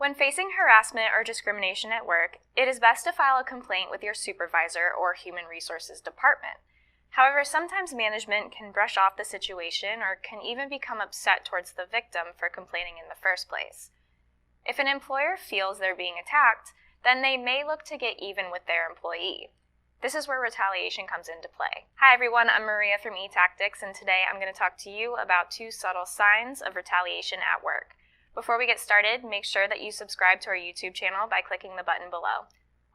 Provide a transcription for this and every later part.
When facing harassment or discrimination at work, it is best to file a complaint with your supervisor or human resources department. However, sometimes management can brush off the situation or can even become upset towards the victim for complaining in the first place. If an employer feels they're being attacked, then they may look to get even with their employee. This is where retaliation comes into play. Hi everyone, I'm Maria from eTactics, and today I'm going to talk to you about 2 subtle signs of retaliation at work. Before we get started, make sure that you subscribe to our YouTube channel by clicking the button below.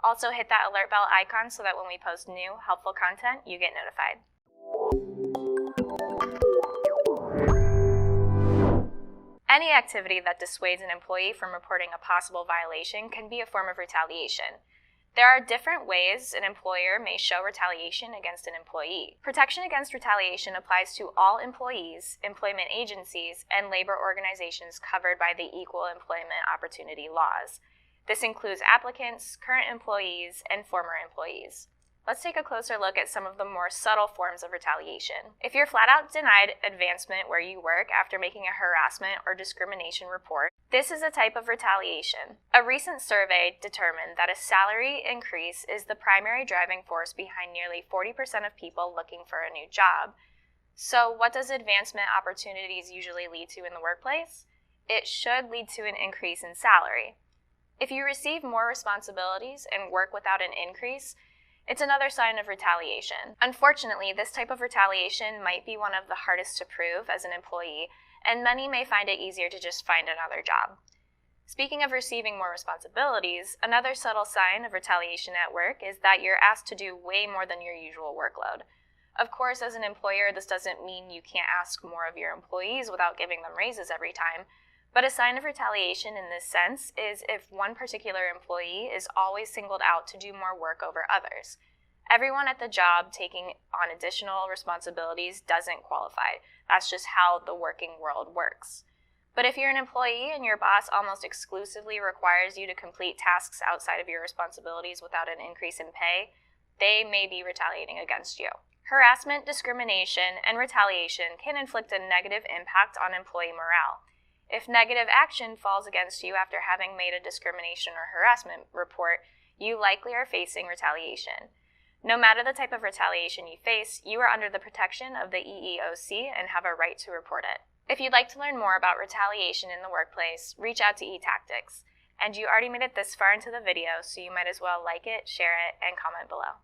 Also hit that alert bell icon so that when we post new, helpful content, you get notified. Any activity that dissuades an employee from reporting a possible violation can be a form of retaliation. There are different ways an employer may show retaliation against an employee. Protection against retaliation applies to all employees, employment agencies, and labor organizations covered by the Equal Employment Opportunity laws. This includes applicants, current employees, and former employees. Let's take a closer look at some of the more subtle forms of retaliation. If you're flat out denied advancement where you work after making a harassment or discrimination report, this is a type of retaliation. A recent survey determined that a salary increase is the primary driving force behind nearly 40% of people looking for a new job. So what does advancement opportunities usually lead to in the workplace? It should lead to an increase in salary. If you receive more responsibilities and work without an increase, it's another sign of retaliation. Unfortunately, this type of retaliation might be one of the hardest to prove as an employee, and many may find it easier to just find another job. Speaking of receiving more responsibilities, another subtle sign of retaliation at work is that you're asked to do way more than your usual workload. Of course, as an employer, this doesn't mean you can't ask more of your employees without giving them raises every time, but a sign of retaliation in this sense is if one particular employee is always singled out to do more work over others. Everyone at the job taking on additional responsibilities doesn't qualify. That's just how the working world works. But if you're an employee and your boss almost exclusively requires you to complete tasks outside of your responsibilities without an increase in pay, they may be retaliating against you. Harassment, discrimination, and retaliation can inflict a negative impact on employee morale. If negative action falls against you after having made a discrimination or harassment report, you likely are facing retaliation. No matter the type of retaliation you face, you are under the protection of the EEOC and have a right to report it. If you'd like to learn more about retaliation in the workplace, reach out to eTactics. And you already made it this far into the video, so you might as well like it, share it, and comment below.